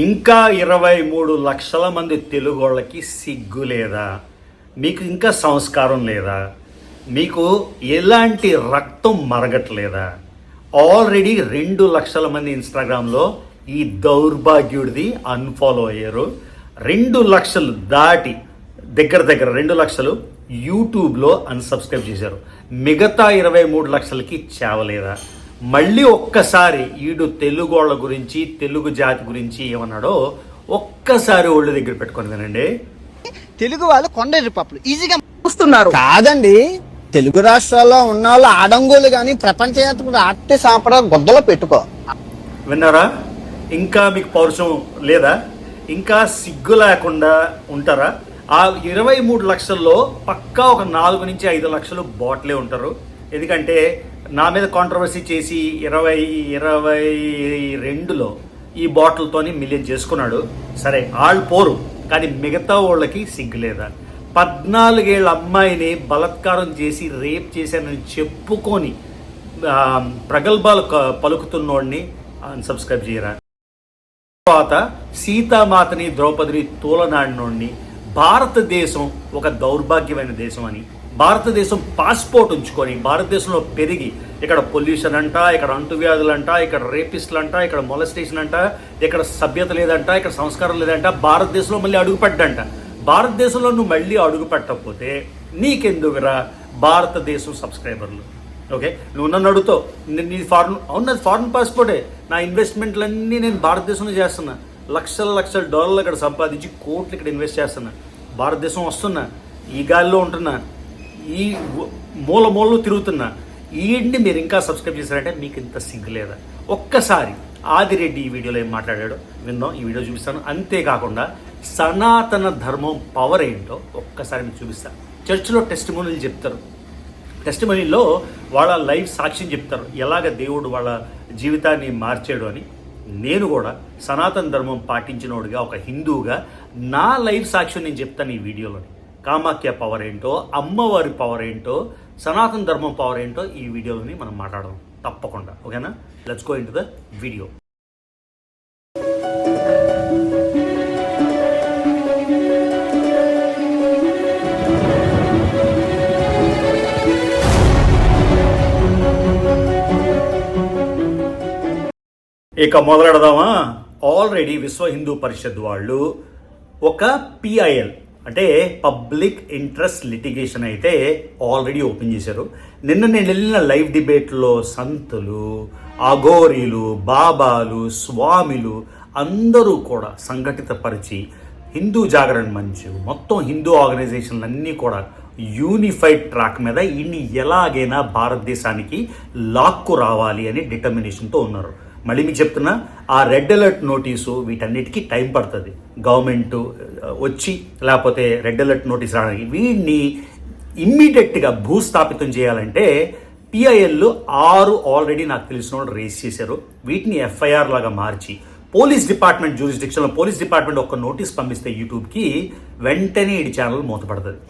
ఇంకా 23 లక్షల మంది తెలుగు వాళ్ళకి సిగ్గు లేదా? మీకు ఇంకా సంస్కారం లేదా? మీకు ఎలాంటి రక్తం మరగట్లేదా? ఆల్రెడీ 2 లక్షల మంది ఇన్స్టాగ్రామ్లో ఈ దౌర్భాగ్యుడిది అన్ఫాలో అయ్యారు. 2 లక్షలు దాటి దగ్గర 2 లక్షలు యూట్యూబ్లో అన్సబ్స్క్రైబ్ చేశారు. మిగతా 23 లక్షలకి చేవలేదా? మళ్ళీ ఒక్కసారి ఈడు తెలుగు వాళ్ళ గురించి, తెలుగు జాతి గురించి ఏమన్నాడో ఒక్కసారి ఒళ్ళు దగ్గర పెట్టుకొని వినండి. తెలుగు వాళ్ళు కొండరి పప్పులు ఈజీగా చూస్తున్నారు కాదండి. తెలుగు రాష్ట్రాల్లో ఉన్న వాళ్ళు ఆడంగులు కానీ ప్రపంచవ్యాప్తంగా ఆర్టి సాంప్రదాయ గొద్దలో పెట్టుకో. విన్నారా? ఇంకా మీకు పౌరుషం లేదా? ఇంకా సిగ్గు లేకుండా ఉంటారా? ఆ 23 లక్షల్లో పక్కా ఒక 4 నుంచి 5 లక్షలు బాట్లే ఉంటారు. ఎందుకంటే నా మీద కాంట్రవర్సీ చేసి 2022లో ఈ బాటిల్తోని మిలియన్ చేసుకున్నాడు. సరే వాళ్ళు పోరు, కానీ మిగతా వాళ్ళకి సిగ్గు లేదా? 14 ఏళ్ళ అమ్మాయిని బలాత్కారం చేసి రేప్ చేశానని చెప్పుకొని ప్రగల్భాలు పలుకుతున్నోడిని అన్సబ్స్క్రైబ్ చేయరా? తర్వాత సీతామాతని ద్రౌపదిని తూలనాడినోడిని, భారతదేశం ఒక దౌర్భాగ్యమైన దేశం అని, భారతదేశం పాస్పోర్ట్ ఉంచుకొని భారతదేశంలో పెరిగి ఇక్కడ పొల్యూషన్ అంట, ఇక్కడ అంటువ్యాధులంట, ఇక్కడ రేపిస్టులు అంట, ఇక్కడ మొలస్టేషన్ అంట, ఇక్కడ సభ్యత లేదంట, ఇక్కడ సంస్కారం లేదంట, భారతదేశంలో మళ్ళీ అడుగుపెట్టంట. భారతదేశంలో నువ్వు మళ్ళీ అడుగు పెట్టకపోతే నీకెందుకురా భారతదేశం సబ్స్క్రైబర్లు? ఓకే, నువ్వు నన్ను అడుగుతావు, నీ ఫారెన్ పాస్పోర్టే, నా ఇన్వెస్ట్మెంట్లన్నీ నేను భారతదేశంలో చేస్తున్నా, లక్షల డాలర్లు ఇక్కడ సంపాదించి కోట్లు ఇక్కడ ఇన్వెస్ట్ చేస్తున్నా, భారతదేశం వస్తున్నా, ఈ గాలిలో ఉంటున్నా, ఈ మూలలో తిరుగుతున్నా, ఈయన్ని మీరు ఇంకా సబ్స్క్రైబ్ చేశారంటే మీకు ఇంత సిగ్గు లేదా? ఒక్కసారి ఆదిరెడ్డి ఈ వీడియోలో ఏం మాట్లాడాడో విందాం. ఈ వీడియో చూపిస్తాను. అంతేకాకుండా సనాతన ధర్మం పవర్ ఏంటో ఒక్కసారి మీకు చూపిస్తాను. చర్చిలో టెస్టిమోనీలు చెప్తారు. టెస్టిమోనీలో వాళ్ళ లైఫ్ సాక్ష్యం చెప్తారు, ఎలాగ దేవుడు వాళ్ళ జీవితాన్ని మార్చాడు అని. నేను కూడా సనాతన ధర్మం పాటించినోడుగా, ఒక హిందువుగా నా లైఫ్ సాక్ష్యం నేను చెప్తాను ఈ వీడియోలోని. కామాఖ్య పవర్ ఏంటో, అమ్మవారి పవర్ ఏంటో, సనాతన ధర్మం పవర్ ఏంటో ఈ వీడియోలోని మనం మాట్లాడదాం తప్పకుండా. ఓకేనా? Let's go into the video. ఇక మొదలెడదామా? ఆల్రెడీ విశ్వ హిందూ పరిషత్ వాళ్ళు ఒక పిఐఎల్ అంటే పబ్లిక్ ఇంట్రెస్ట్ లిటిగేషన్ అయితే ఆల్రెడీ ఓపెన్ చేశారు. నిన్న నేను వెళ్ళిన లైవ్ డిబేట్లో సంతులు, అఘోరీలు, బాబాలు, స్వామిలు అందరూ కూడా సంఘటితపరిచి హిందూ జాగరణ మంచు, మొత్తం హిందూ ఆర్గనైజేషన్లు అన్నీ కూడా యూనిఫైడ్ ట్రాక్ మీద ఇన్ని ఎలాగైనా భారతదేశానికి లాక్కు రావాలి అని డిటర్మినేషన్తో ఉన్నారు. మళ్ళీ మీకు చెప్తున్నా, ఆ రెడ్ అలర్ట్ నోటీసు వీటన్నిటికీ టైం పడుతుంది. గవర్నమెంట్ వచ్చి లేకపోతే రెడ్ అలర్ట్ నోటీస్ రావడానికి వీడిని ఇమ్మీడియట్గా భూస్థాపితం చేయాలంటే పిఐఎల్ 6 ఆల్రెడీ నాకు తెలిసిన వాళ్ళు రేస్ చేశారు. వీటిని ఎఫ్ఐఆర్ లాగా మార్చి పోలీస్ డిపార్ట్మెంట్ జ్యూరిస్డిక్షన్లో పోలీస్ డిపార్ట్మెంట్ ఒక నోటీస్ పంపిస్తే యూట్యూబ్కి వెంటనే ఈ ఛానల్ మూతపడుతుంది.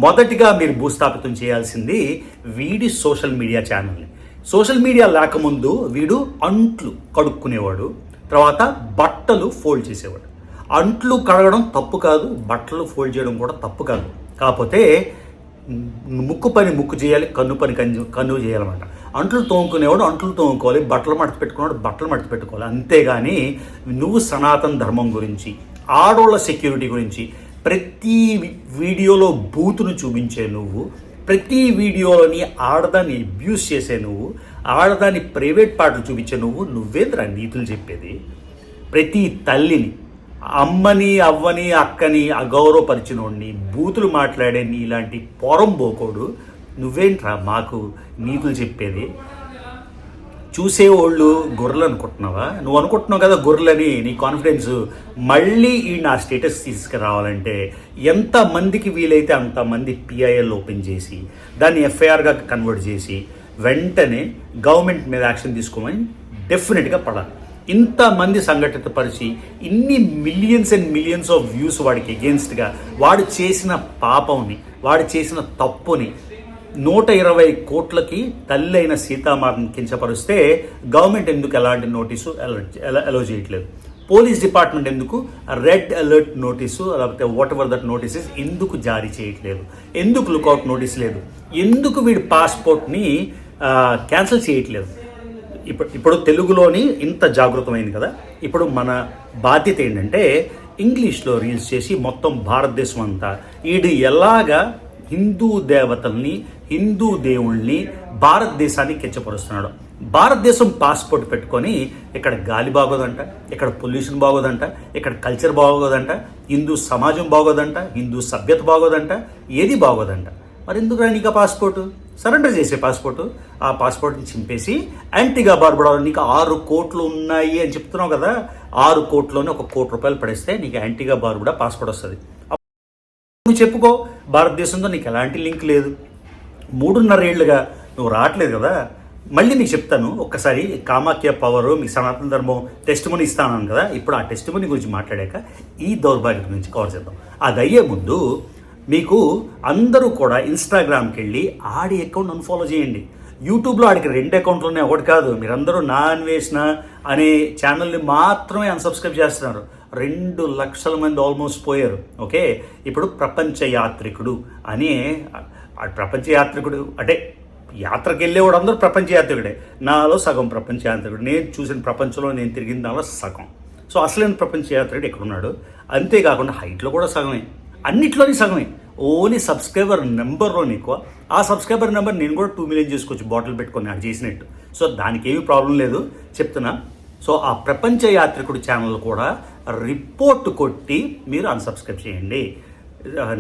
మొదటిగా మీరు భూస్థాపితం చేయాల్సింది వీడి సోషల్ మీడియా ఛానల్ని. సోషల్ మీడియా లేకముందు వీడు అంట్లు కడుక్కునేవాడు, తర్వాత బట్టలు ఫోల్డ్ చేసేవాడు. అంట్లు కడగడం తప్పు కాదు, బట్టలు ఫోల్డ్ చేయడం కూడా తప్పు కాదు. కాకపోతే ముక్కు పని ముక్కు చేయాలి, కన్ను పని కన్ను చేయాలన్నమాట. అంట్లు తోముకునేవాడు అంట్లు తోముకోవాలి, బట్టలు మడత పెట్టుకునేవాడు బట్టలు మడత పెట్టుకోవాలి. అంతేగాని నువ్వు సనాతన ధర్మం గురించి, ఆడోళ్ళ సెక్యూరిటీ గురించి ప్రతి వీడియోలో బూతును చూపించే నువ్వు, ప్రతి వీడియోలోని ఆడదాన్ని అబ్యూస్ చేసే నువ్వు, ఆడదాన్ని ప్రైవేట్ పార్ట్లు చూపించే నువ్వేంద్రా నీతులు చెప్పేది? ప్రతి తల్లిని, అమ్మని, అవ్వని, అక్కని అగౌరవపరిచినోడిని, బూతులు మాట్లాడే నీ ఇలాంటి పోరంబోకోడు నువ్వేంట్రా మాకు నీతులు చెప్పేది? చూసేవాళ్ళు గొర్రెలు అనుకుంటున్నావా? నువ్వు అనుకుంటున్నావు కదా గొర్రెలని, నీ కాన్ఫిడెన్స్. మళ్ళీ ఈ నా స్టేటస్ తీసుకురావాలంటే ఎంతమందికి వీలైతే అంతమంది పిఐఎల్ ఓపెన్ చేసి దాన్ని ఎఫ్ఐఆర్గా కన్వర్ట్ చేసి వెంటనే గవర్నమెంట్ మీద యాక్షన్ తీసుకోమని డెఫినెట్గా పడాలి. ఇంతమంది సంఘటితపరిచి ఇన్ని millions and millions of views వాడికి ఎగెన్స్ట్గా, వాడు చేసిన పాపంని, వాడు చేసిన తప్పుని 120 కోట్లకి తల్లి అయిన సీతామాతను కించపరిస్తే గవర్నమెంట్ ఎందుకు ఎలాంటి నోటీసు అలో చేయట్లేదు? పోలీస్ డిపార్ట్మెంట్ ఎందుకు రెడ్ అలర్ట్ నోటీసు లేకపోతే వాట్ ఎవర్ దట్ నోటీసెస్ ఎందుకు జారీ చేయట్లేదు, ఎందుకు లుకౌట్ నోటీస్ లేదు, ఎందుకు వీడి పాస్పోర్ట్ని క్యాన్సిల్ చేయట్లేదు? ఇప్పుడు తెలుగులోని ఇంత జాగృతమైంది కదా, ఇప్పుడు మన బాధ్యత ఏంటంటే ఇంగ్లీష్లో రీల్స్ చేసి మొత్తం భారతదేశం అంతా వీడు ఎలాగా హిందూ దేవతల్ని హిందూ దేవుళ్ళని భారతదేశాన్ని కించపరుస్తున్నాడు. భారతదేశం పాస్పోర్ట్ పెట్టుకొని ఇక్కడ గాలి బాగోదంట, ఇక్కడ పొల్యూషన్ బాగోదంట, ఇక్కడ కల్చర్ బాగోదంట, హిందూ సమాజం బాగోదంట, హిందూ సభ్యత బాగోదంట, ఏది బాగోదంట. మరి ఎందుకు నీకు ఆ పాస్పోర్టు సరెండర్ చేసే పాస్పోర్టు, ఆ పాస్పోర్ట్ని చింపేసి యాంటీగా బార్బడా నీకు 6 కోట్లు ఉన్నాయి అని చెప్తున్నావు కదా, 6 కోట్లోనే 1 కోటి రూపాయలు పడేస్తే నీకు యాంటీగా బార్బడా పాస్పోర్ట్ వస్తుంది. నువ్వు చెప్పుకో భారతదేశంతో నీకు ఎలాంటి లింక్ లేదు, 3.5 ఏళ్ళుగా నువ్వు రావట్లేదు కదా. మళ్ళీ మీకు చెప్తాను ఒక్కసారి కామాఖ్య పవరు మీ సనాతన ధర్మం టెస్ట్ మనీ ఇస్తాను కదా, ఇప్పుడు ఆ టెస్ట్ మనీ గురించి మాట్లాడాక ఈ దౌర్భాగ్యం గురించి కవర్ చేద్దాం. అది అయ్యే ముందు మీకు అందరూ కూడా ఇన్స్టాగ్రామ్కి వెళ్ళి ఆడి అకౌంట్ అన్ఫాలో చేయండి. యూట్యూబ్లో ఆడికి 2 అకౌంట్లు ఉన్నాయి, ఒకటి కాదు. మీరందరూ నా అన్వేషణ అనే ఛానల్ని మాత్రమే అన్సబ్స్క్రైబ్ చేస్తున్నారు. 2 లక్షల మంది ఆల్మోస్ట్ పోయారు. ఓకే, ఇప్పుడు ప్రపంచ యాత్రికుడు అనే ప్రపంచ యాత్రికుడు అంటే యాత్రకు వెళ్ళేవాడు అందరూ ప్రపంచ యాత్రికుడే. నాలో సగం ప్రపంచ యాత్రికుడు, నేను చూసిన ప్రపంచంలో నేను తిరిగిన దానిలో సగం. సో అసలైన ప్రపంచ యాత్రికుడు ఎక్కడున్నాడు? అంతేకాకుండా హైట్లో కూడా సగమే, అన్నిట్లోని సగమే. ఓన్లీ సబ్స్క్రైబర్ నెంబర్లోని ఎక్కువ. ఆ సబ్స్క్రైబర్ నెంబర్ నేను కూడా 2 మిలియన్ చేసుకోవచ్చు బాటిల్ పెట్టుకొని అది చేసినట్టు. సో దానికి ఏమీ ప్రాబ్లం లేదు చెప్తున్నా. సో ఆ ప్రపంచ యాత్రికుడు ఛానల్ కూడా రిపోర్ట్ కొట్టి మీరు అన్సబ్స్క్రైబ్ చేయండి.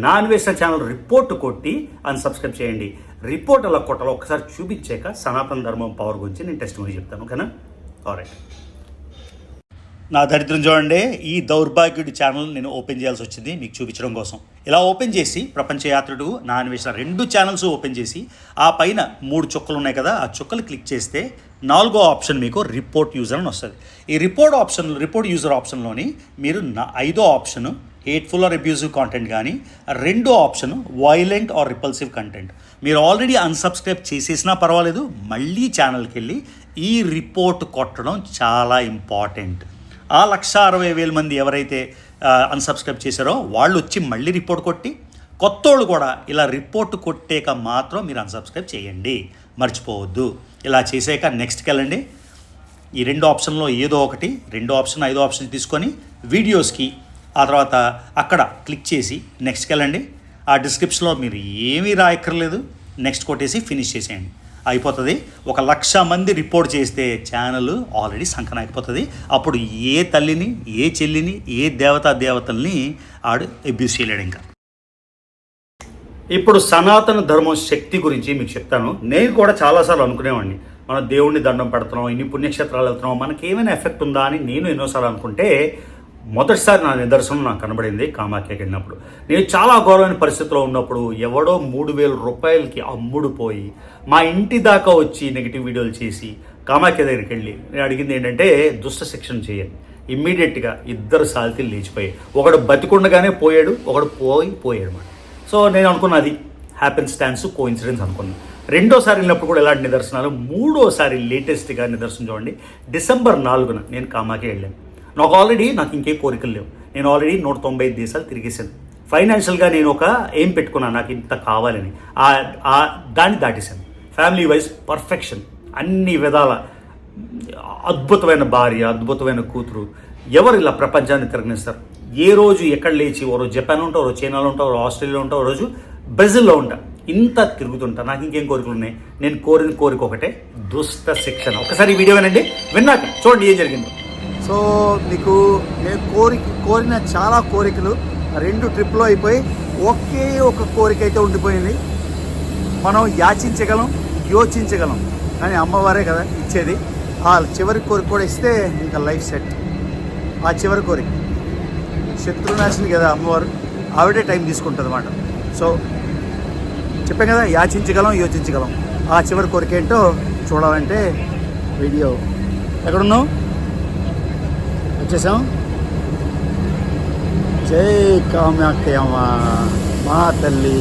నా అన్వేషణ ఛానల్ రిపోర్ట్ కొట్టి అన్సబ్స్క్రైబ్ చేయండి. రిపోర్ట్ అలా కొట్టాలో ఒకసారి చూపించాక సనాతన ధర్మం పవర్ గురించి నేను టెస్ట్ మనీ చెప్తాను. ఓకేనా? ఆల్రైట్. నా దరిద్రం చూడండి, ఈ దౌర్భాగ్యుడి ఛానల్ నేను ఓపెన్ చేయాల్సి వచ్చింది మీకు చూపించడం కోసం. ఇలా ఓపెన్ చేసి ప్రపంచ యాత్రుడు నా అన్వేషణ 2 ఛానల్స్ ఓపెన్ చేసి ఆ పైన 3 చుక్కలు ఉన్నాయి కదా, ఆ చుక్కలు క్లిక్ చేస్తే 4వ ఆప్షన్ మీకు రిపోర్ట్ యూజర్ అని వస్తుంది. ఈ రిపోర్ట్ యూజర్ ఆప్షన్లోని మీరు 5వ option hateful or abusive content కానీ, 2వ option violent or repulsive content. మీరు ఆల్రెడీ అన్సబ్స్క్రైబ్ చేసేసినా పర్వాలేదు, మళ్ళీ ఛానల్కి వెళ్ళి ఈ రిపోర్ట్ కొట్టడం చాలా ఇంపార్టెంట్. ఆ 1,60,000 మంది ఎవరైతే అన్సబ్స్క్రైబ్ చేశారో వాళ్ళు వచ్చి మళ్ళీ రిపోర్ట్ కొట్టి, కొత్తోళ్ళు కూడా ఇలా రిపోర్ట్ కొట్టాక మాత్రం మీరు అన్సబ్స్క్రైబ్ చేయండి, మర్చిపోవద్దు. ఇలా చేసాక నెక్స్ట్కి వెళ్ళండి. ఈ 2 ఆప్షన్లో ఏదో ఒకటి, 2వ ఆప్షన్ 5వ ఆప్షన్ తీసుకొని వీడియోస్కి ఆ తర్వాత అక్కడ క్లిక్ చేసి నెక్స్ట్కి వెళ్ళండి. ఆ డిస్క్రిప్షన్లో మీరు ఏమీ రాయక్కర్లేదు, నెక్స్ట్ కొట్టేసి ఫినిష్ చేసేయండి, అయిపోతుంది. 1,00,000 మంది రిపోర్ట్ చేస్తే ఛానల్ ఆల్రెడీ సంకన అయిపోతుంది. అప్పుడు ఏ తల్లిని, ఏ చెల్లిని, ఏ దేవతల్ని ఆడు అబ్యూస్ చేయలేడు. ఇంకా ఇప్పుడు సనాతన ధర్మం శక్తి గురించి మీకు చెప్తాను. నేను కూడా చాలాసార్లు అనుకునేవాడిని, మన దేవుడిని దండం పెడుతున్నాం, ఇన్ని పుణ్యక్షేత్రాలు వెళ్తున్నాం, మనకి ఏమైనా ఎఫెక్ట్ ఉందా అని నేను ఎన్నోసార్లు అనుకుంటే మొదటిసారి నా నిదర్శనం నాకు కనబడింది కామాఖ్యకి వెళ్ళినప్పుడు. నేను చాలా ఘోరమైన పరిస్థితిలో ఉన్నప్పుడు ఎవడో 3,000 రూపాయలకి అమ్ముడుపోయి మా ఇంటి దాకా వచ్చి నెగిటివ్ వీడియోలు చేసి కామాఖ్య దగ్గరికి వెళ్ళి నేను అడిగింది ఏంటంటే దుష్ట శిక్షణ చేయండి. ఇమ్మీడియట్గా 2 సాల్తీలు లేచిపోయాయి. ఒకడు బతికుండగానే పోయాడు, ఒకడు పోయాడు అన్నమాట. సో నేను అనుకున్నది హ్యాపెన్ స్టాన్స్ కోఇన్సిడెన్స్ అనుకున్నాను. 2వ సారి వెళ్ళినప్పుడు కూడా ఎలాంటి నిదర్శనాలు. 3వ సారి లేటెస్ట్గా నిదర్శనం చూడండి. డిసెంబర్ 4న నేను కామాఖ్య వెళ్ళాను. నాకు ఇంకే కోరికలు లేవు. నేను ఆల్రెడీ 195 దేశాలు తిరిగేసాను. ఫైనాన్షియల్గా నేను ఒక ఏం పెట్టుకున్నాను, నాకు ఇంత కావాలని, దాన్ని దాటేశాను. ఫ్యామిలీ వైజ్ పర్ఫెక్షన్, అన్ని విధాల అద్భుతమైన భార్య, అద్భుతమైన కూతురు. ఎవరు ఇలా ప్రపంచాన్ని తిరగనిస్తారు? ఏ రోజు ఎక్కడ లేచి ఓ రోజు జపాన్ ఉంటా, ఓ రోజు చైనాలో ఉంటా, ఓ రోజు ఆస్ట్రేలియాలో ఉంటా, ఓ రోజు బ్రెజిల్లో ఉంటా, ఇంత తిరుగుతుంటా. నాకు ఇంకేం కోరికలు ఉన్నాయి? నేను కోరిన కోరిక ఒకటే, దుష్ట శిక్షణ. ఒకసారి ఈ వీడియో వినండి, విన్నాక చూడండి ఏం జరిగిందో. సో మీకు నేను కోరిన చాలా కోరికలు 2 ట్రిప్లో అయిపోయి ఒకే ఒక కోరిక అయితే ఉండిపోయింది. మనం యాచించగలం, యోచించగలం, కానీ అమ్మవారే కదా ఇచ్చేది. ఆ చివరి కోరిక కూడా ఇస్తే ఇంకా లైఫ్ సెట్. ఆ చివరి కోరిక శత్రునాశిని కదా అమ్మవారు, ఆవిడే టైం తీసుకుంటుంది అన్నమాట. సో చెప్పాం కదా, యాచించగలం, యోచించగలం. ఆ చివరి కోరిక ఏంటో చూడాలంటే వీడియో ఎక్కడున్నావు వచ్చేసాం. జై కామాఖ్యమ్మ, మా తల్లి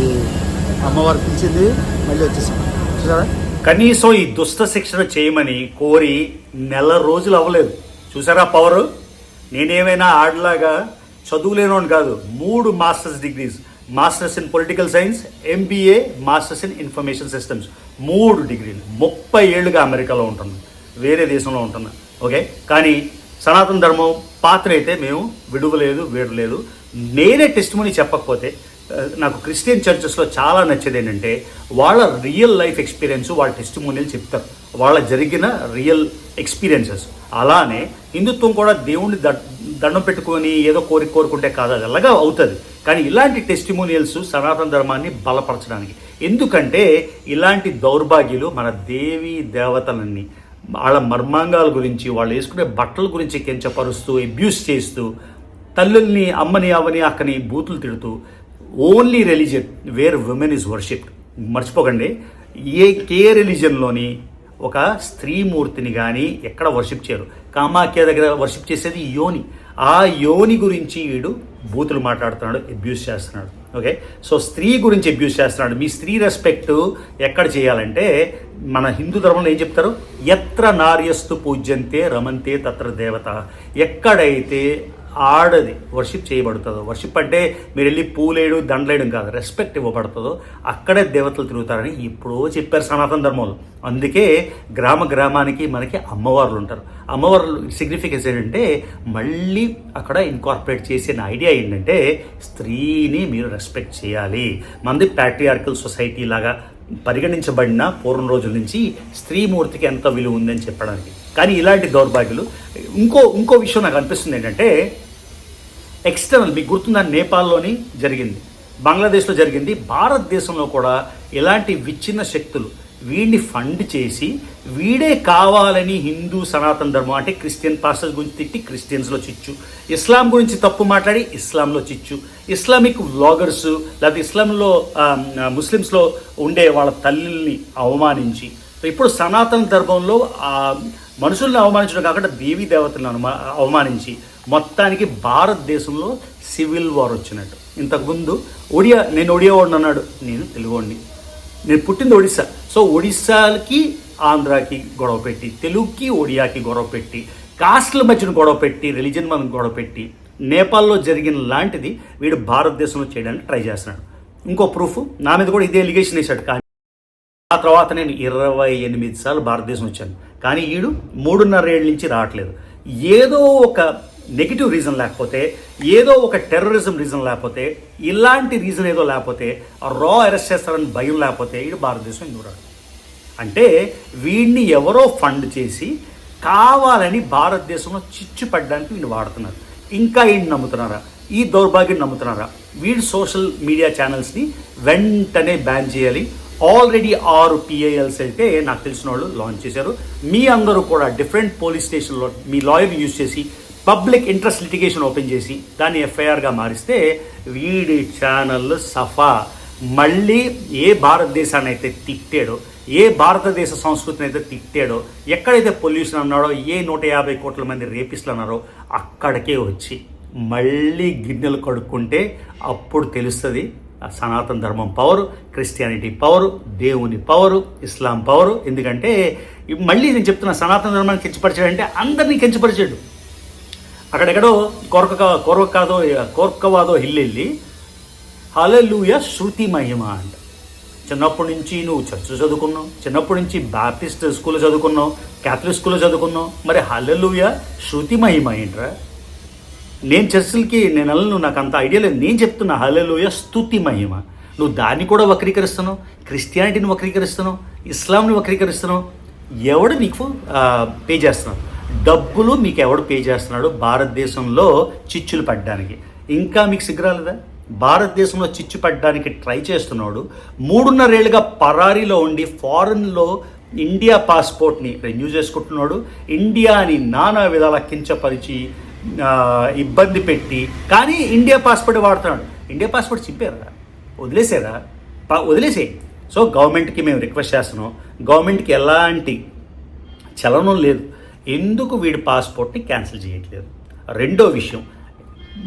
అమ్మవారు పిలిచింది, మళ్ళీ వచ్చేసాం. చూసారా? కనీసం ఈ దుష్ట శిక్షణ చేయమని కోరి 1 నెల రోజులు అవ్వలేదు. చూసారా పవరు? నేనేమైనా ఆడలాగా చదువులేనోని కాదు. 3 masters degrees, masters in political science, MBA, masters in information systems, 3 డిగ్రీలు. 30 ఏళ్ళుగా అమెరికాలో ఉంటున్నాను, వేరే దేశంలో ఉంటున్నా. ఓకే, కానీ సనాతన ధర్మం పాత్ర అయితే మేము విడువలేదు, వేడలేదు. నేనే టెస్టిమోనీ చెప్పకపోతే నాకు క్రిస్టియన్ చర్చెస్లో చాలా నచ్చేది ఏంటంటే వాళ్ళ రియల్ లైఫ్ ఎక్స్పీరియన్స్, వాళ్ళ టెస్టిమోనియల్ చెప్తారు, వాళ్ళ జరిగిన రియల్ ఎక్స్పీరియన్సెస్. అలానే హిందుత్వం కూడా దేవుణ్ణి దండం పెట్టుకొని ఏదో కోరుకుంటే కాదు, అది అలాగా అవుతుంది. కానీ ఇలాంటి టెస్టిమోనియల్స్ సనాతన ధర్మాన్ని బలపరచడానికి. ఎందుకంటే ఇలాంటి దౌర్భాగ్యులు మన దేవీ దేవతలన్నీ వాళ్ళ మర్మాంగాల గురించి, వాళ్ళు వేసుకునే బట్టల గురించి కించపరుస్తూ, అబ్యూస్ చేస్తూ, తల్లుల్ని, అమ్మని, అవని, అక్కని బూతులు తిడుతూ, only religion where women is worshipped. మర్చిపోకండి, ఏ రిలీజన్లోని ఒక స్త్రీమూర్తిని కానీ ఎక్కడ వర్షిప్ చేయరు. కామాఖ్య దగ్గర వర్షిప్ చేసేది యోని. ఆ యోని గురించి వీడు బూతులు మాట్లాడుతున్నాడు, అబ్యూస్ చేస్తున్నాడు. ఓకే, సో స్త్రీ గురించి అబ్యూస్ చేస్తున్నాడు. మీ స్త్రీ రెస్పెక్ట్ ఎక్కడ చేయాలంటే మన హిందూ ధర్మంలో ఏం చెప్తారు? ఎత్ర నార్యస్తు పూజ్యంతే రమంతే తత్ర దేవత. ఎక్కడైతే ఆడది వర్షిప్ చేయబడుతుందో, వర్షిప్ అంటే మీరు వెళ్ళి పూలేయడం, దండలేయడం కాదు, రెస్పెక్ట్ ఇవ్వబడుతుందో అక్కడే దేవతలు తిరుగుతారని ఎప్పుడో చెప్పారు సనాతన ధర్మంలో. అందుకే గ్రామానికి మనకి అమ్మవార్లు ఉంటారు. అమ్మవార్లు సిగ్నిఫికెన్స్ ఏంటంటే మళ్ళీ అక్కడ ఇన్కార్పొరేట్ చేసిన ఐడియా ఏంటంటే స్త్రీని మీరు రెస్పెక్ట్ చేయాలి. మనది ప్యాట్రియార్కల్ సొసైటీ లాగా పరిగణించబడిన పూర్వం రోజుల నుంచి స్త్రీమూర్తికి ఎంత విలువ ఉందని చెప్పడానికి. కానీ ఇలాంటి దౌర్భాగ్యులు. ఇంకో విషయం నాకు అనిపిస్తుంది ఏంటంటే ఎక్స్టర్నల్, మీకు గుర్తుందా, నేపాల్లోని జరిగింది, బంగ్లాదేశ్లో జరిగింది, భారతదేశంలో కూడా ఇలాంటి విచ్ఛిన్న శక్తులు వీడిని ఫండ్ చేసి వీడే కావాలని హిందూ సనాతన ధర్మం అంటే క్రిస్టియన్ పాస్టర్స్ గురించి తిట్టి క్రిస్టియన్స్లో చిచ్చు, ఇస్లాం గురించి తప్పు మాట్లాడి ఇస్లాంలో చిచ్చు, ఇస్లామిక్ వ్లాగర్స్ లేకపోతే ఇస్లాంలో ముస్లిమ్స్లో ఉండే వాళ్ళ తల్లిని అవమానించి, ఇప్పుడు సనాతన ధర్మంలో మనుషుల్ని అవమానించడం కాకుండా దేవీ దేవతలను అవమానించి మొత్తానికి భారతదేశంలో సివిల్ వార్ వచ్చినట్టు. ఇంతకుముందు నేను ఒడియా వాడిని అన్నాడు, నేను తెలుగువాడిని, నేను పుట్టింది ఒడిస్సా. సో ఒడిస్సాకి ఆంధ్రాకి గొడవ పెట్టి, తెలుగుకి ఒడియాకి గొడవ పెట్టి, కాస్ట్ల మధ్యన గొడవ పెట్టి, రిలీజన్ మనం గొడవ పెట్టి, నేపాల్లో జరిగిన లాంటిది వీడు భారతదేశంలో చేయడానికి ట్రై చేస్తున్నాడు. ఇంకో ప్రూఫ్, నా మీద కూడా ఇదే ఎలిగేషన్ వేశాడు. కానీ ఆ తర్వాత నేను 28 సార్లు భారతదేశం వచ్చాను, కానీ వీడు 3.5 ఏళ్ళ నుంచి రావట్లేదు. ఏదో ఒక నెగిటివ్ రీజన్ లేకపోతే, ఏదో ఒక టెర్రరిజం రీజన్ లేకపోతే, ఇలాంటి రీజన్ ఏదో లేకపోతే, అరెస్ట్ చేస్తారని భయం లేకపోతే వీడు భారతదేశం ఎందుకు రాడు? అంటే వీడిని ఎవరో ఫండ్ చేసి కావాలని భారతదేశంలో చిచ్చు పడ్డానికి వీడిని వాడుతున్నారు. ఇంకా వీడిని నమ్ముతున్నారా? ఈ దౌర్భాగ్యం నమ్ముతున్నారా? వీడు సోషల్ మీడియా ఛానల్స్ని వెంటనే బ్యాన్ చేయాలి. ఆల్రెడీ 6 PILs అయితే నాకు తెలిసిన వాళ్ళు లాంచ్ చేశారు. మీ అందరూ కూడా డిఫరెంట్ పోలీస్ స్టేషన్లో మీ లాయర్ని యూజ్ చేసి పబ్లిక్ ఇంట్రెస్ట్ లిటిగేషన్ ఓపెన్ చేసి దాన్ని FIRగా మారిస్తే వీడి ఛానల్ సఫా. మళ్ళీ ఏ భారతదేశాన్ని అయితే తిట్టాడో, ఏ భారతదేశ సంస్కృతిని అయితే తిట్టాడో, ఎక్కడైతే పొల్యూషన్ అన్నాడో, ఏ 150 కోట్ల మంది రేపిస్టులు అన్నారో అక్కడికే వచ్చి మళ్ళీ గిన్నెలు కడుక్కుంటే అప్పుడు తెలుస్తుంది సనాతన ధర్మం పవరు, క్రిస్టియానిటీ పవరు, దేవుని పవరు, ఇస్లాం పవరు. ఎందుకంటే మళ్ళీ నేను చెప్తున్నా, సనాతన ధర్మాన్ని కించపరిచాడంటే అందరినీ కించపరిచాడు. అక్కడెక్కడో కోర్కవాదో హిల్ వెళ్ళి హల్లెలూయా శృతి మహిమ అంట. చిన్నప్పటి నుంచి నువ్వు చర్చ్ చదువుకున్నావు, చిన్నప్పటి నుంచి బాప్టిస్ట్ స్కూల్లో చదువుకున్నావు, క్యాథలిక్ స్కూల్లో చదువుకున్నావు, మరి హల్లెలూయా శృతి మహిమ ఏంట్రా? నేను చర్చిలకి నేను వెళ్ళను, నాకు అంత ఐడియా లేదు. నేను చెప్తున్నా హల్లెలూయా స్తుతి మహిమ. నువ్వు దాన్ని కూడా వక్రీకరిస్తున్నావు, క్రిస్టియానిటీని వక్రీకరిస్తున్నావు, ఇస్లాంని వక్రీకరిస్తున్నావు. ఎవడు నీకు పే చేస్తున్నావు? డబ్బులు మీకు ఎవడు పే చేస్తున్నాడు భారతదేశంలో చిచ్చులు పడ్డానికి? ఇంకా మీకు సిగ్గురాలేదా? భారతదేశంలో చిచ్చు పడ్డానికి ట్రై చేస్తున్నాడు. 3.5 ఏళ్ళుగా పరారీలో ఉండి ఫారెన్లో ఇండియా పాస్పోర్ట్ని రెన్యూ చేసుకుంటున్నాడు. ఇండియాని నానా విధాల కించపరిచి ఇబ్బంది పెట్టి, కానీ ఇండియా పాస్పోర్ట్ వాడుతున్నాడు. ఇండియా పాస్పోర్ట్ చింపారా? వదిలేసారా? వదిలేసేయి. సో గవర్నమెంట్కి మేము రిక్వెస్ట్ చేస్తున్నాం, గవర్నమెంట్కి ఎలాంటి చలనం లేదు, ఎందుకు వీడి పాస్పోర్ట్ని క్యాన్సిల్ చేయట్లేదు? రెండో విషయం,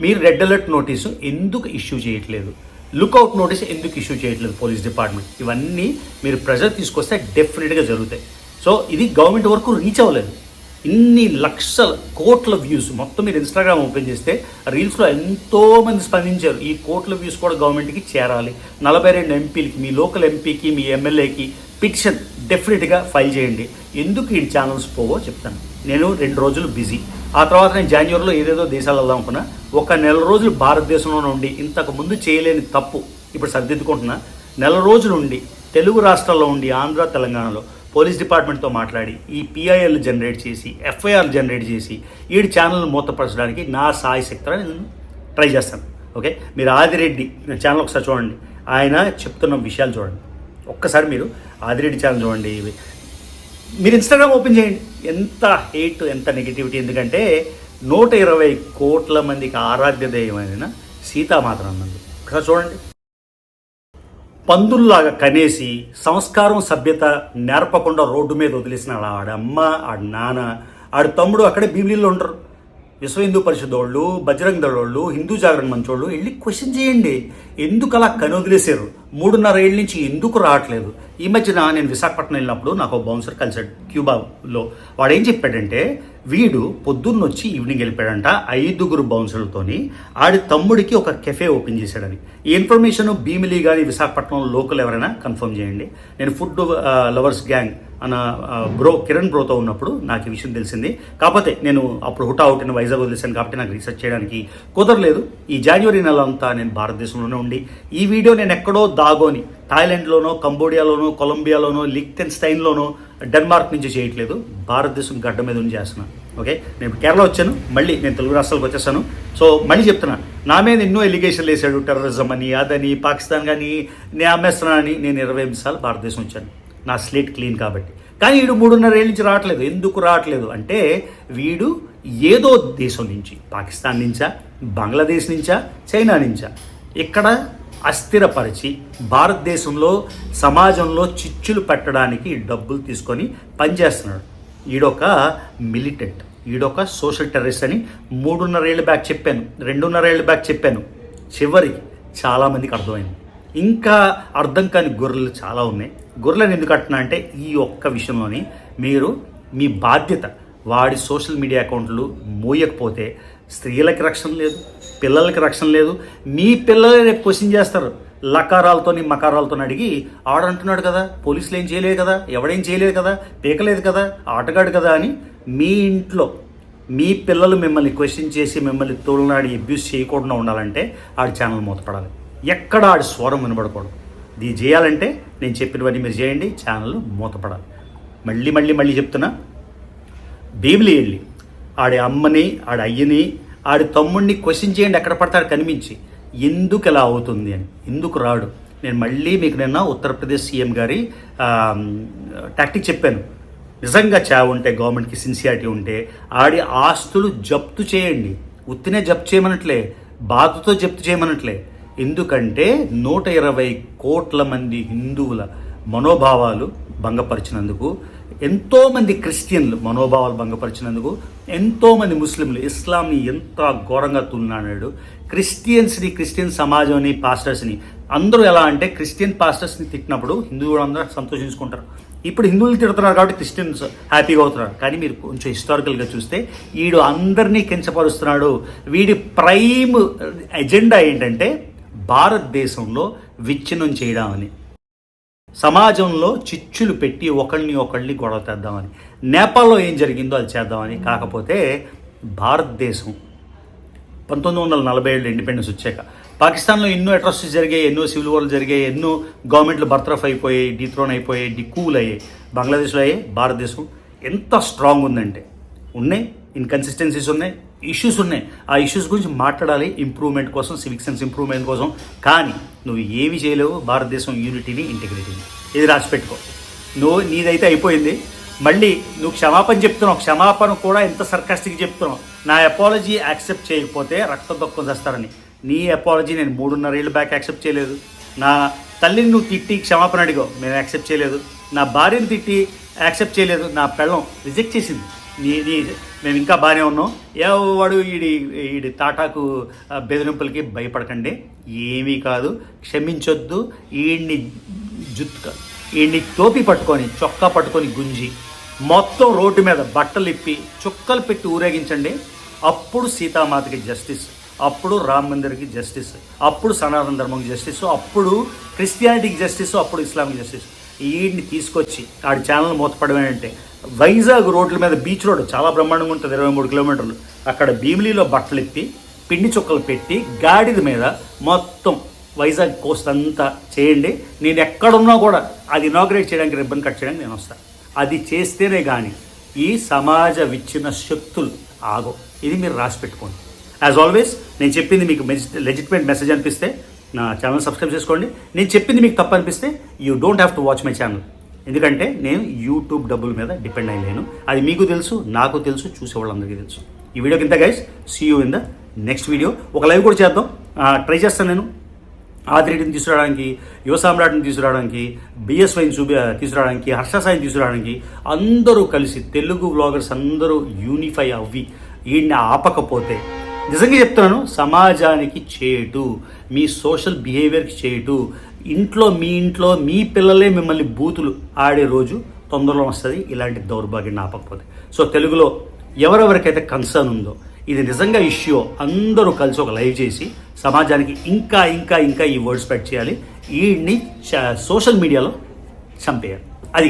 మీరు రెడ్ అలర్ట్ నోటీసు ఎందుకు ఇష్యూ చేయట్లేదు? లుక్అవుట్ నోటీస్ ఎందుకు ఇష్యూ చేయట్లేదు పోలీస్ డిపార్ట్మెంట్? ఇవన్నీ మీరు ప్రెజర్ తీసుకొస్తే డెఫినెట్గా జరుగుతాయి. సో ఇది గవర్నమెంట్ వరకు రీచ్ అవ్వలేదు. ఇన్ని లక్షల కోట్ల వ్యూస్ మొత్తం మీరు ఇన్స్టాగ్రామ్ ఓపెన్ చేస్తే రీల్స్లో ఎంతోమంది స్పందించారు. ఈ కోట్ల వ్యూస్ కూడా గవర్నమెంట్కి చేరాలి. 42 ఎంపీలకి, మీ లోకల్ ఎంపీకి, మీ ఎమ్మెల్యేకి పిటిషన్ డెఫినెట్గా ఫైల్ చేయండి. ఎందుకు ఈ ఛానల్స్ పోవో చెప్తాను. నేను 2 రోజులు బిజీ. ఆ తర్వాత నేను జనవరిలో ఏదేదో దేశాలు వెళ్దాం అనుకున్నా. ఒక నెల రోజులు భారతదేశంలో ఉండి ఇంతకు ముందు చేయలేని తప్పు ఇప్పుడు సర్దిద్దుకుంటున్నా. నెల రోజులు ఉండి తెలుగు రాష్ట్రాల్లో ఉండి ఆంధ్ర తెలంగాణలో పోలీస్ డిపార్ట్మెంట్తో మాట్లాడి ఈ పిఐఎల్ జనరేట్ చేసి ఎఫ్ఐఆర్ జనరేట్ చేసి ఈ ఛానల్ని మూతపరచడానికి నా సాయి శక్తిగా నేను ట్రై చేస్తాను. ఓకే, మీరు ఆదిరెడ్డి ఛానల్ ఒకసారి చూడండి, ఆయన చెప్తున్న విషయాలు చూడండి. ఒక్కసారి మీరు ఆదిరెడ్డి ఛానల్ చూడండి, మీరు ఇన్స్టాగ్రామ్ ఓపెన్ చేయండి. ఎంత హేట్, ఎంత నెగిటివిటీ. ఎందుకంటే 120 కోట్ల మందికి ఆరాధ్య దైవమైన సీతామాత అన్నది ఒకసారి చూడండి. పందుల్లాగా కనేసి సంస్కారం సభ్యత నేర్పకుండా రోడ్డు మీద వదిలేసిన ఆడమ్మ, ఆడ నాన్న, ఆడ తమ్ముడు అక్కడే భీమిలీలో ఉంటారు. విశ్వ హిందూ పరిషత్ వాళ్ళు, బజరంగ దళ వాళ్ళు, హిందూ జాగరణ మంచి వాళ్ళు వెళ్ళి క్వశ్చన్ చేయండి. ఎందుకు అలా కనొదిలేశారు? 3.5 ఏళ్ళ నుంచి ఎందుకు రావట్లేదు? ఈ మధ్యన నేను విశాఖపట్నం వెళ్ళినప్పుడు నాకు ఒక బౌన్సర్ కలిసాడు క్యూబాలో. వాడు ఏం చెప్పాడంటే, వీడు పొద్దున్న వచ్చి ఈవినింగ్ వెళ్ళిపోయాడంట 5 బౌన్సర్లతోని. ఆడి తమ్ముడికి ఒక కెఫే ఓపెన్ చేశాడని. ఈ ఇన్ఫర్మేషన్ భీమిలీ కానీ విశాఖపట్నం లోకల్ ఎవరైనా కన్ఫర్మ్ చేయండి. నేను ఫుడ్ లవర్స్ గ్యాంగ్ అన్న కిరణ్ బ్రోతో ఉన్నప్పుడు నాకు ఈ విషయం తెలిసింది. కాకపోతే నేను అప్పుడు హుటాహుటిన వైజాగ్ వదిలేశాను కాబట్టి నాకు రీసెర్చ్ చేయడానికి కుదరలేదు. ఈ జనవరి నెల అంతా నేను భారతదేశంలోనే ఉండి ఈ వీడియో నేను ఎక్కడో దాగోని థాయిలాండ్లోనో, కంబోడియాలోనో, కొలంబియాలోనో, లిక్టెన్స్టైన్లోనో, డెన్మార్క్ నుంచి చేయట్లేదు. భారతదేశం గడ్డ మీద ఉండి చేస్తున్నాను. ఓకే, నేను కేరళ వచ్చాను, మళ్ళీ నేను తెలుగు రాష్ట్రాలకు వచ్చేసాను. సో మళ్ళీ చెప్తున్నాను, నా మీద ఎన్నో ఎలిగేషన్లు వేసాడు, టెర్రరిజం అని, అదని, పాకిస్తాన్ కానీ నేను అమ్మేస్తున్నానని. నేను 20 నిమిషాలు భారతదేశం వచ్చాను, నా స్లేట్ క్లీన్ కాబట్టి. కానీ వీడు 3.5 ఏళ్ళ నుంచి రావట్లేదు. ఎందుకు రావట్లేదు అంటే, వీడు ఏదో దేశం నుంచి, పాకిస్తాన్ నుంచా, బంగ్లాదేశ్ నుంచా, చైనా నుంచా ఇక్కడ అస్థిరపరిచి భారతదేశంలో సమాజంలో చిచ్చులు పెట్టడానికి డబ్బులు తీసుకొని పనిచేస్తున్నాడు. ఈడొక మిలిటెంట్, ఈడొక సోషల్ టెర్రరిస్ట్ అని 3.5 ఏళ్ళ బ్యాక్ చెప్పాను, 2.5 ఏళ్ళ బ్యాక్ చెప్పాను. చివరికి చాలామందికి అర్థమైంది. ఇంకా అర్థం కాని గొర్రెలు చాలా ఉన్నాయి. గొర్రెలను ఎందుకు అంటున్నా అంటే, ఈ ఒక్క విషయంలోని మీరు మీ బాధ్యత, వాడి సోషల్ మీడియా అకౌంట్లు మోయకపోతే స్త్రీలకి రక్షణ లేదు, పిల్లలకి రక్షణ లేదు. మీ పిల్లలే రేపు క్వశ్చన్ చేస్తారు. లకారాలతోని మకారాలతో అడిగి, ఆడంటున్నాడు కదా, పోలీసులు ఏం చేయలేదు కదా, ఎవడేం చేయలేదు కదా, పీకలేదు కదా, ఆటగాడు కదా అని మీ ఇంట్లో మీ పిల్లలు మిమ్మల్ని క్వశ్చన్ చేసి మిమ్మల్ని తోలునాడి అబ్యూస్ చేయకుండా ఉండాలంటే ఆడి ఛానల్ మూతపడాలి. ఎక్కడ ఆడి స్వరం వినబడకూడదు. ఇది చేయాలంటే నేను చెప్పినవన్నీ మీరు చేయండి, ఛానల్ మూతపడాలి. మళ్ళీ చెప్తున్నా, భీమిలి వెళ్ళి ఆడి అమ్మని, ఆడి అయ్యని, ఆడి తమ్ముడిని క్వశ్చన్ చేయండి ఎక్కడ పడతాడు కనిపించి, ఎందుకు ఇలా అవుతుంది అని. ఎందుకు రాడు? నేను మళ్ళీ మీకు నిన్న ఉత్తరప్రదేశ్ సీఎం గారి టాక్టిక్ చెప్పాను. నిజంగా చావు ఉంటే, గవర్నమెంట్కి సిన్సియారిటీ ఉంటే ఆడి ఆస్తులు జప్తు చేయండి. ఉత్తినే జప్తు చేయమనట్లే, బాధతో జప్తు చేయమనట్లే. ఎందుకంటే 120 కోట్ల మంది హిందువుల మనోభావాలు భంగపరిచినందుకు, ఎంతోమంది క్రిస్టియన్లు మనోభావాలు భంగపరిచినందుకు, ఎంతోమంది ముస్లింలు ఇస్లాంని ఎంత ఘోరంగా తున్నాడు. క్రిస్టియన్ సమాజంని, పాస్టర్స్ని అందరూ ఎలా అంటే, క్రిస్టియన్ పాస్టర్స్ని తిట్టినప్పుడు హిందువులు అందరూ సంతోషించుకుంటారు. ఇప్పుడు హిందువులు తిడుతున్నారు కాబట్టి క్రిస్టియన్స్ హ్యాపీగా అవుతున్నారు. కానీ మీరు కొంచెం హిస్టారికల్గా చూస్తే వీడు అందరినీ కించపరుస్తున్నాడు. వీడి ప్రైమ్ ఎజెండా ఏంటంటే భారతదేశంలో విచ్ఛిన్నం చేయడం అని, సమాజంలో చిచ్చులు పెట్టి ఒకళ్ళని గొడవ తెద్దామని. నేపాల్లో ఏం జరిగిందో అది చేద్దామని. కాకపోతే భారతదేశం 1947 ఇండిపెండెన్స్ వచ్చాక పాకిస్తాన్లో ఎన్నో అట్రాసిటీస్ జరిగాయి, ఎన్నో సివిల్ వార్లు జరిగాయి, ఎన్నో గవర్నమెంట్లు బర్తరఫ్ అయిపోయాయి, డీథ్రోన్ అయిపోయాయి, డికూల్ అయ్యాయి. బంగ్లాదేశ్లో అయ్యాయి. భారతదేశం ఎంత స్ట్రాంగ్ ఉందంటే, ఉన్నాయి ఇన్కన్సిస్టెన్సీస్ ఉన్నాయి, ఇష్యూస్ ఉన్నాయి. ఆ ఇష్యూస్ గురించి మాట్లాడాలి, ఇంప్రూవ్మెంట్ కోసం, సివిక్ సెన్స్ ఇంప్రూవ్మెంట్ కోసం. కానీ నువ్వు ఏమి చేయలేవు భారతదేశం యూనిటీని, ఇంటిగ్రిటీని. ఇది రాసిపెట్టుకో. నీదైతే అయిపోయింది. మళ్ళీ నువ్వు క్షమాపణ చెప్తున్నావు, క్షమాపణ కూడా ఎంత సర్కాస్టిక్ చెప్తున్నావు. నా అపాలజీ యాక్సెప్ట్ చేయకపోతే రక్తం తక్కువ చేస్తారని. నీ అపాలజీ నేను 3.5 ఏళ్ళ బ్యాక్ యాక్సెప్ట్ చేయలేదు. నా తల్లిని నువ్వు తిట్టి క్షమాపణ అడిగావు, మేము యాక్సెప్ట్ చేయలేదు. నా భార్యను తిట్టి యాక్సెప్ట్ చేయలేదు. నా పెళ్ళం రిజెక్ట్ చేసింది. మేము ఇంకా బాగానే ఉన్నాం. ఎవడు ఈడి తాటాకు బెదిరింపులకి భయపడకండి, ఏమీ కాదు, క్షమించొద్దు. ఈయన్ని టోపీ పట్టుకొని, చొక్కా పట్టుకొని గుంజి మొత్తం రోడ్డు మీద బట్టలు ఇప్పి చుక్కలు పెట్టి ఊరేగించండి. అప్పుడు సీతామాతకి జస్టిస్, అప్పుడు రామ్ మందిర్కి జస్టిస్, అప్పుడు సనాతన ధర్మంకి జస్టిస్, అప్పుడు క్రిస్టియానిటీకి జస్టిస్, అప్పుడు ఇస్లాంకి జస్టిస్. వీడిని తీసుకొచ్చి ఆడి ఛానల్ మూతపడమే అంటే వైజాగ్ రోడ్ల మీద బీచ్ రోడ్ చాలా బ్రహ్మాండంగా ఉంటుంది, 23 కిలోమీటర్లు. అక్కడ భీమిలీలో బట్టలు ఇప్పి పిండి చుక్కలు పెట్టి గాడిద మీద మొత్తం వైజాగ్ కోస్ట్ అంతా చేయండి. నేను ఎక్కడున్నా కూడా అది ఇనాగ్రేట్ చేయడానికి, రిబ్బన్ కట్ చేయడానికి నేను వస్తాను. అది చేస్తేనే కానీ ఈ సమాజ విచ్ఛిన్న శక్తులు ఆగో. ఇది మీరు రాసి పెట్టుకోండి. యాజ్ ఆల్వేస్ నేను చెప్పింది మీకు లెజిటిమేట్ మెసేజ్ అనిపిస్తే నా ఛానల్ సబ్స్క్రైబ్ చేసుకోండి. నేను చెప్పింది మీకు తప్పు అనిపిస్తే you don't have to watch my channel. ఎందుకంటే నేను యూట్యూబ్ డబ్బుల మీద డిపెండ్ అయ్యలేను. అది మీకు తెలుసు, నాకు తెలుసు, చూసేవాళ్ళందరికీ తెలుసు. ఈ వీడియోకి ఇంత guys, see you in the next video. ఒక లైవ్ కూడా చేద్దాం, ట్రై చేస్తాను నేను. ఆదిరెడ్డిని తీసుకురావడానికి, యువ సామ్రాట్ని తీసుకురావడానికి, బిఎస్వైని తీసుకురావడానికి, హర్ష సాయిని తీసుకురావడానికి, అందరూ కలిసి తెలుగు వ్లాగర్స్ అందరూ యూనిఫై అవ్వి వీడిని ఆపకపోతే నిజంగా చెప్తున్నాను, సమాజానికి చేటు, మీ సోషల్ బిహేవియర్కి చేటు. మీ ఇంట్లో మీ పిల్లలే మిమ్మల్ని బూతులు ఆడే రోజు తొందరలో వస్తుంది, ఇలాంటి దౌర్భాగ్యాన్ని ఆపకపోతే. సో తెలుగులో ఎవరెవరికైతే కన్సర్న్ ఉందో, ఇది నిజంగా ఇష్యూ, అందరూ కలిసి ఒక లైవ్ చేసి సమాజానికి ఇంకా ఇంకా ఇంకా ఈ వర్డ్ స్ప్రెడ్ చేయాలి. వీడిని సోషల్ మీడియాలో చంపేయాలి. అది